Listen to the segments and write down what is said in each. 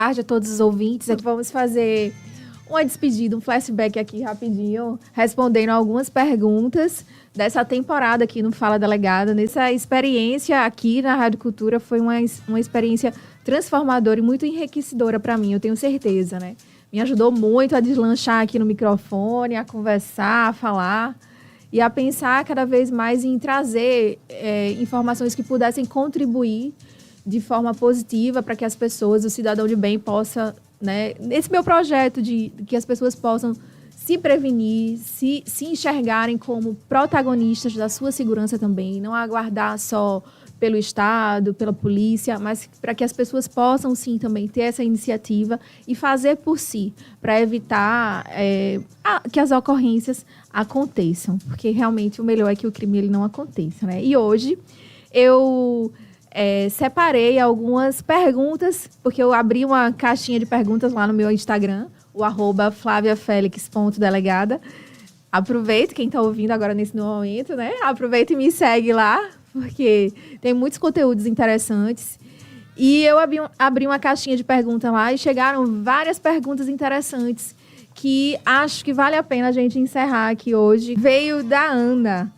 Tarde a todos os ouvintes. Vamos fazer uma despedida, um flashback aqui rapidinho, respondendo algumas perguntas dessa temporada aqui no Fala Delegada. Nessa experiência aqui na Rádio Cultura foi uma experiência transformadora e muito enriquecedora para mim, eu tenho certeza, né? Me ajudou muito a deslanchar aqui no microfone, a conversar, a falar e a pensar cada vez mais em trazer informações que pudessem contribuir de forma positiva para que as pessoas, o cidadão de bem, possa, né, nesse meu projeto de que as pessoas possam se prevenir, se enxergarem como protagonistas da sua segurança também, não aguardar só pelo Estado, pela polícia, mas para que as pessoas possam, sim, também ter essa iniciativa e fazer por si, para evitar que as ocorrências aconteçam, porque realmente o melhor é que o crime ele não aconteça, né? E hoje eu separei algumas perguntas, porque eu abri uma caixinha de perguntas lá no meu Instagram, o @flaviafelix.delegada. Aproveita, quem está ouvindo agora nesse momento, né? Aproveita e me segue lá, porque tem muitos conteúdos interessantes. E eu abri uma caixinha de perguntas lá e chegaram várias perguntas interessantes que acho que vale a pena a gente encerrar aqui hoje. Veio da Ana.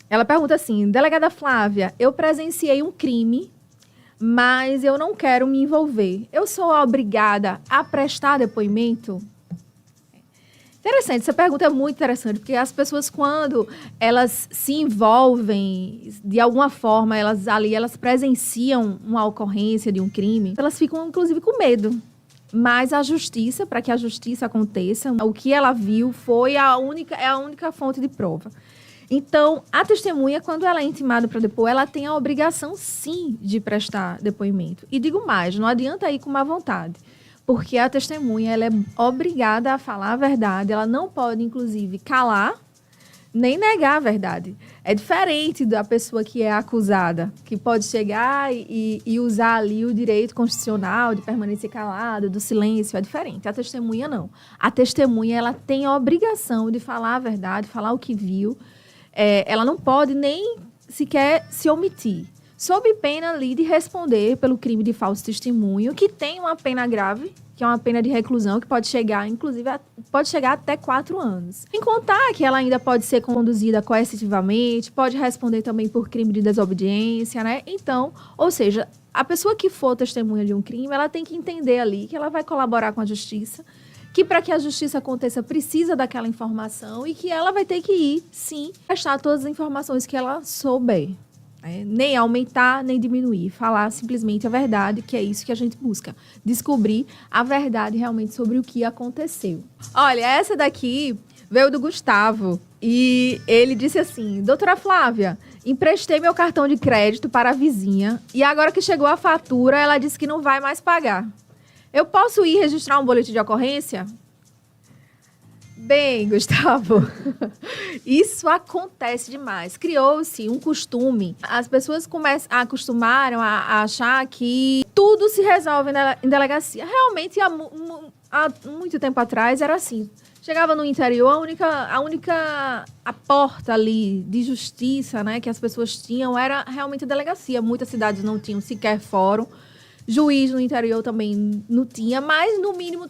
Ela pergunta assim: Delegada Flávia, eu presenciei um crime, mas eu não quero me envolver. Eu sou obrigada a prestar depoimento? Interessante, essa pergunta é muito interessante, porque as pessoas, quando elas se envolvem, de alguma forma, elas presenciam uma ocorrência de um crime, elas ficam, inclusive, com medo. Mas a justiça, para que a justiça aconteça, o que ela viu foi a única fonte de prova. Então, a testemunha, quando ela é intimada para depor, ela tem a obrigação, sim, de prestar depoimento. E digo mais, não adianta ir com má vontade, porque a testemunha ela é obrigada a falar a verdade, ela não pode, inclusive, calar, nem negar a verdade. É diferente da pessoa que é acusada, que pode chegar e usar ali o direito constitucional de permanecer calado, do silêncio, é diferente. A testemunha, não. A testemunha, ela tem a obrigação de falar a verdade, falar o que viu. Ela não pode nem sequer se omitir, sob pena ali de responder pelo crime de falso testemunho, que tem uma pena grave, que é uma pena de reclusão, que pode chegar, inclusive, pode chegar até 4 anos. Sem contar que ela ainda pode ser conduzida coercitivamente, pode responder também por crime de desobediência, né? Então, ou seja, a pessoa que for testemunha de um crime, ela tem que entender ali que ela vai colaborar com a justiça, que para que a justiça aconteça precisa daquela informação e que ela vai ter que ir, sim, prestar todas as informações que ela souber. Nem aumentar, nem diminuir. Falar simplesmente a verdade, que é isso que a gente busca. Descobrir a verdade realmente sobre o que aconteceu. Olha, essa daqui veio do Gustavo e ele disse assim: Doutora Flávia, emprestei meu cartão de crédito para a vizinha e agora que chegou a fatura, ela disse que não vai mais pagar. Eu posso ir registrar um boletim de ocorrência? Bem, Gustavo, isso acontece demais. Criou-se um costume. As pessoas acostumaram a achar que tudo se resolve em delegacia. Realmente, há muito tempo atrás, era assim. Chegava no interior, a porta ali de justiça, né, que as pessoas tinham era realmente a delegacia. Muitas cidades não tinham sequer fórum. Juiz no interior também não tinha, mas no mínimo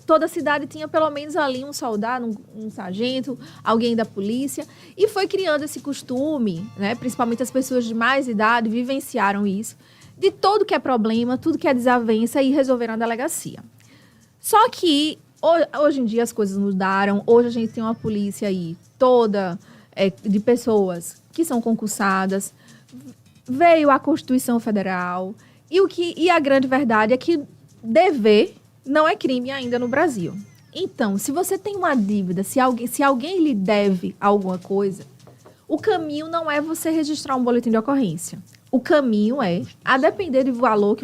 toda cidade tinha pelo menos ali um soldado, um sargento, alguém da polícia. E foi criando esse costume, né? Principalmente as pessoas de mais idade vivenciaram isso, de tudo que é problema, tudo que é desavença e resolveram na delegacia. Só que hoje em dia as coisas mudaram, hoje a gente tem uma polícia aí toda de pessoas que são concursadas, veio a Constituição Federal. E a grande verdade é que dever não é crime ainda no Brasil. Então, se você tem uma dívida, se alguém lhe deve alguma coisa, o caminho não é você registrar um boletim de ocorrência. O caminho é, a depender do valor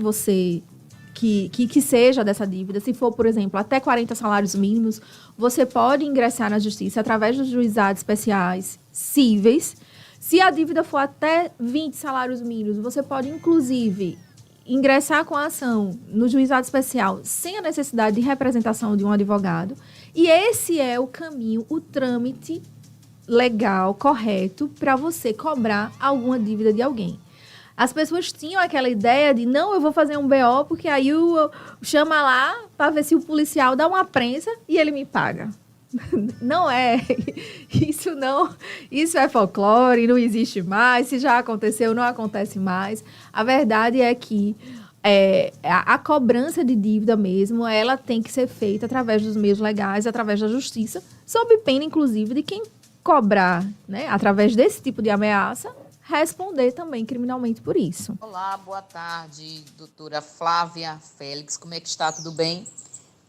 que seja dessa dívida, se for, por exemplo, até 40 salários mínimos, você pode ingressar na justiça através dos juizados especiais cíveis. Se a dívida for até 20 salários mínimos, você pode, inclusive, ingressar com a ação no juizado especial sem a necessidade de representação de um advogado. E esse é o caminho, o trâmite legal, correto, para você cobrar alguma dívida de alguém. As pessoas tinham aquela ideia de, não, eu vou fazer um BO, porque aí chama lá para ver se o policial dá uma prensa e ele me paga. Não é. Isso é folclore, não existe mais. Se já aconteceu, não acontece mais. A verdade é que a cobrança de dívida mesmo, ela tem que ser feita através dos meios legais, através da justiça, sob pena, inclusive, de quem cobrar, né, através desse tipo de ameaça, responder também criminalmente por isso. Olá, boa tarde, doutora Flávia Félix. Como é que está? Tudo bem?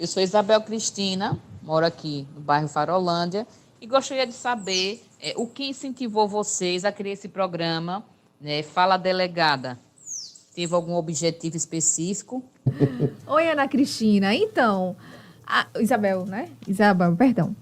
Eu sou Isabel Cristina, moro aqui no bairro Farolândia e gostaria de saber o que incentivou vocês a criar esse programa, né, Fala Delegada. Teve algum objetivo específico? Oi, Ana Cristina. Então, Isabel, né? Isabel, perdão.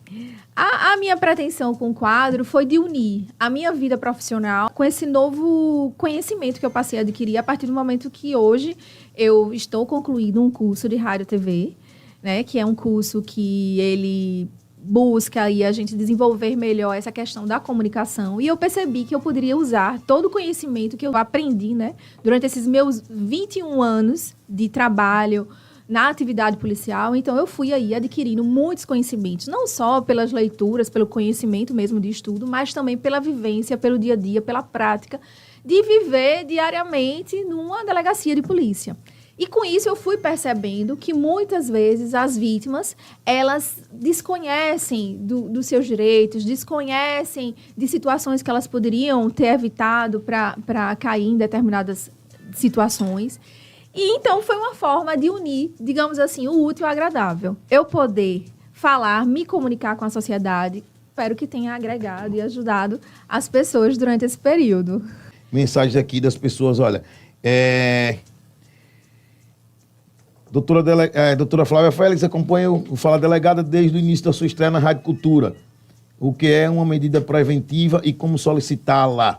A minha pretensão com o quadro foi de unir a minha vida profissional com esse novo conhecimento que eu passei a adquirir a partir do momento que hoje eu estou concluindo um curso de rádio e TV, né? Que é um curso que ele busca aí a gente desenvolver melhor essa questão da comunicação. E eu percebi que eu poderia usar todo o conhecimento que eu aprendi, né, durante esses meus 21 anos de trabalho na atividade policial. Então, eu fui aí adquirindo muitos conhecimentos, não só pelas leituras, pelo conhecimento mesmo de estudo, mas também pela vivência, pelo dia a dia, pela prática de viver diariamente numa delegacia de polícia. E com isso eu fui percebendo que muitas vezes as vítimas, elas desconhecem dos seus direitos, desconhecem de situações que elas poderiam ter evitado para cair em determinadas situações. E então foi uma forma de unir, digamos assim, o útil ao agradável. Eu poder falar, me comunicar com a sociedade, espero que tenha agregado e ajudado as pessoas durante esse período. Mensagens aqui das pessoas, olha, Doutora Flávia Félix acompanha o Fala Delegada desde o início da sua estreia na Rádio Cultura. O que é uma medida preventiva e como solicitá-la?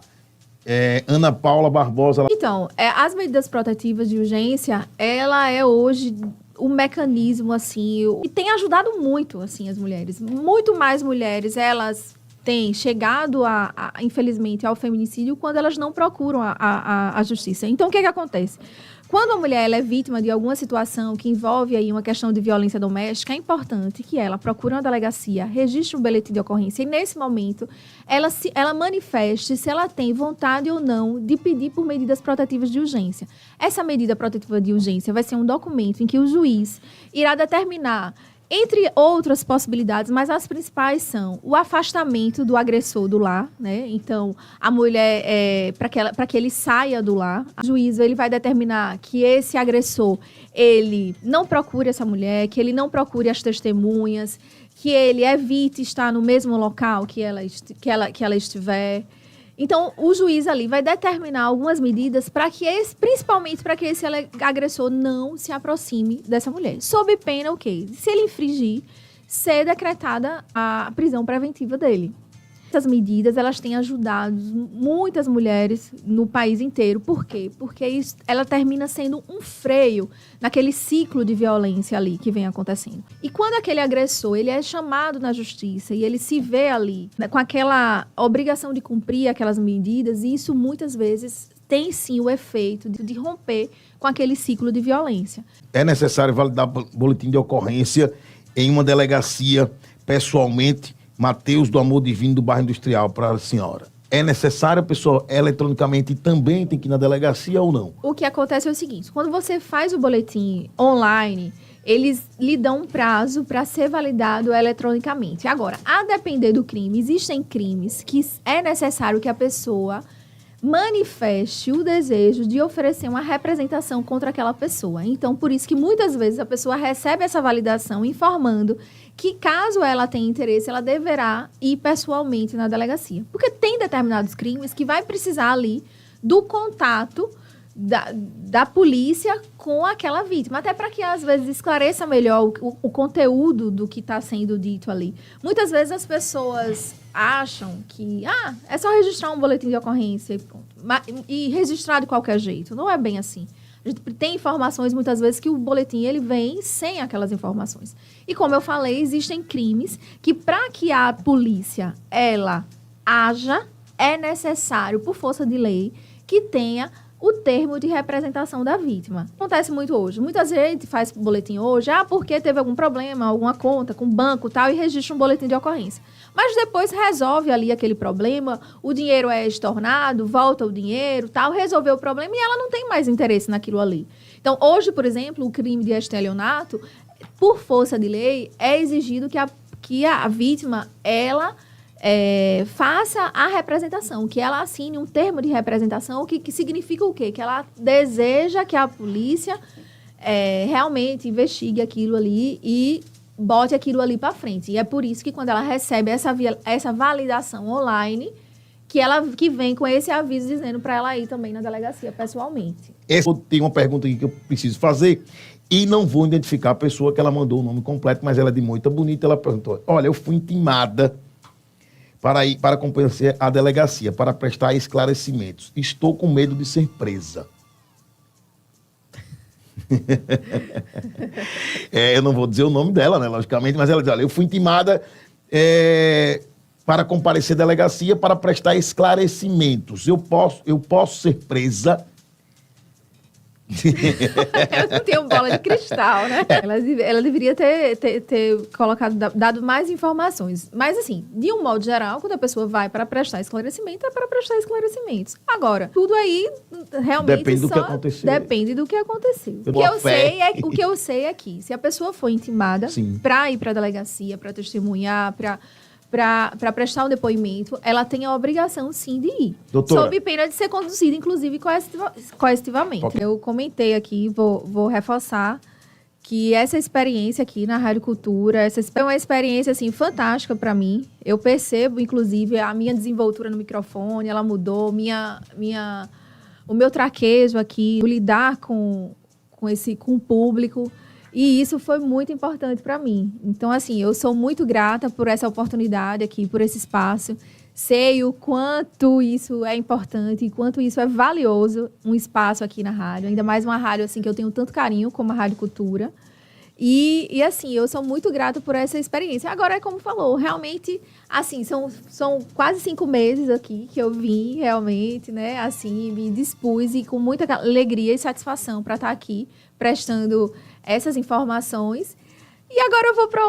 Ana Paula Barbosa. Então, as medidas protetivas de urgência, ela é hoje o mecanismo, assim, que tem ajudado muito, assim, as mulheres. Muito mais mulheres, elas têm chegado, infelizmente, ao feminicídio quando elas não procuram a justiça. Então, o que acontece? Quando a mulher ela é vítima de alguma situação que envolve aí uma questão de violência doméstica, é importante que ela procure uma delegacia, registre um boletim de ocorrência e, nesse momento, ela manifeste se ela tem vontade ou não de pedir por medidas protetivas de urgência. Essa medida protetiva de urgência vai ser um documento em que o juiz irá determinar, entre outras possibilidades, mas as principais são o afastamento do agressor do lar, né? Então, a mulher, para que ele saia do lar, o juiz ele vai determinar que esse agressor ele não procure essa mulher, que ele não procure as testemunhas, que ele evite estar no mesmo local que ela estiver. Então, o juiz ali vai determinar algumas medidas principalmente para que esse agressor não se aproxime dessa mulher. Sob pena o quê? Se ele infringir, ser decretada a prisão preventiva dele. Essas medidas, elas têm ajudado muitas mulheres no país inteiro. Por quê? Porque ela termina sendo um freio naquele ciclo de violência ali que vem acontecendo. E quando aquele agressor, ele é chamado na justiça e ele se vê ali, né, com aquela obrigação de cumprir aquelas medidas, isso muitas vezes tem sim o efeito de romper com aquele ciclo de violência. É necessário validar boletim de ocorrência em uma delegacia pessoalmente? Mateus do Amor Divino do Bairro Industrial, para a senhora. É necessário a pessoa eletronicamente também tem que ir na delegacia ou não? O que acontece é o seguinte, quando você faz o boletim online, eles lhe dão um prazo para ser validado eletronicamente. Agora, a depender do crime, existem crimes que é necessário que a pessoa manifeste o desejo de oferecer uma representação contra aquela pessoa. Então, por isso que muitas vezes a pessoa recebe essa validação informando que, caso ela tenha interesse, ela deverá ir pessoalmente na delegacia. Porque tem determinados crimes que vai precisar ali do contato da polícia com aquela vítima, até para que às vezes esclareça melhor o conteúdo do que está sendo dito ali. Muitas vezes as pessoas acham que é só registrar um boletim de ocorrência e pronto. E registrar de qualquer jeito. Não é bem assim. A gente tem informações, muitas vezes, que o boletim ele vem sem aquelas informações. E como eu falei, existem crimes que, para que a polícia ela haja, é necessário, por força de lei, que tenha o termo de representação da vítima. Acontece muito hoje. Muitas vezes a gente faz boletim hoje, porque teve algum problema, alguma conta com banco e tal, e registra um boletim de ocorrência. Mas depois resolve ali aquele problema, o dinheiro é estornado, volta o dinheiro, tal, resolveu o problema e ela não tem mais interesse naquilo ali. Então, hoje, por exemplo, o crime de estelionato, por força de lei, é exigido que a vítima, ela faça a representação, que ela assine um termo de representação, que significa o quê? Que ela deseja que a polícia realmente investigue aquilo ali e bote aquilo ali para frente. E é por isso que quando ela recebe essa validação online, que vem com esse aviso dizendo para ela ir também na delegacia pessoalmente. Tem uma pergunta aqui que eu preciso fazer e não vou identificar a pessoa que ela mandou o nome completo, mas ela é de Moita Bonita. Ela perguntou: olha, eu fui intimada para comparecer à delegacia, para prestar esclarecimentos. Estou com medo de ser presa. Eu não vou dizer o nome dela, né, logicamente, mas ela diz: olha, eu fui intimada para comparecer à delegacia para prestar esclarecimentos. Eu posso ser presa? Eu não tenho bola de cristal, né? Ela deveria ter colocado, dado mais informações. Mas, assim, de um modo geral, quando a pessoa vai para prestar esclarecimento, é para prestar esclarecimentos. Agora, tudo aí realmente depende do que aconteceu. Depende do que aconteceu. O que eu sei é que, se a pessoa for intimada para ir para a delegacia, para testemunhar, para prestar um depoimento, ela tem a obrigação, sim, de ir. Doutora, sob pena de ser conduzida, inclusive, coercitivamente. Okay. Eu comentei aqui, vou reforçar, que essa experiência aqui na Rádio Cultura, essa é uma experiência, assim, fantástica para mim. Eu percebo, inclusive, a minha desenvoltura no microfone, ela mudou, o meu traquejo aqui, o lidar com o público. E isso foi muito importante para mim. Então, assim, eu sou muito grata por essa oportunidade aqui, por esse espaço. Sei o quanto isso é importante e quanto isso é valioso, um espaço aqui na rádio. Ainda mais uma rádio, assim, que eu tenho tanto carinho como a Rádio Cultura. E assim, eu sou muito grata por essa experiência. Agora, como falou, realmente, assim, são quase 5 meses aqui que eu vim, realmente, né? Assim, me dispus e com muita alegria e satisfação para estar aqui, prestando essas informações. E agora eu vou para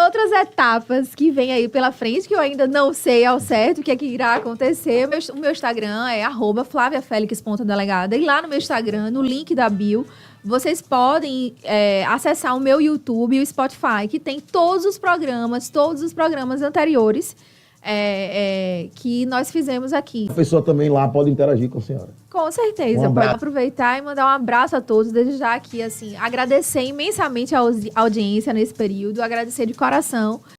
outras etapas que vem aí pela frente, que eu ainda não sei ao certo o que é que irá acontecer. O meu Instagram é @flaviafelix.delegada. E lá no meu Instagram, no link da bio, vocês podem acessar o meu YouTube e o Spotify, que tem todos os programas anteriores que nós fizemos aqui. A pessoa também lá pode interagir com a senhora. Com certeza. Pode aproveitar e mandar um abraço a todos. Desde já aqui, assim, agradecer imensamente a audiência nesse período. Agradecer de coração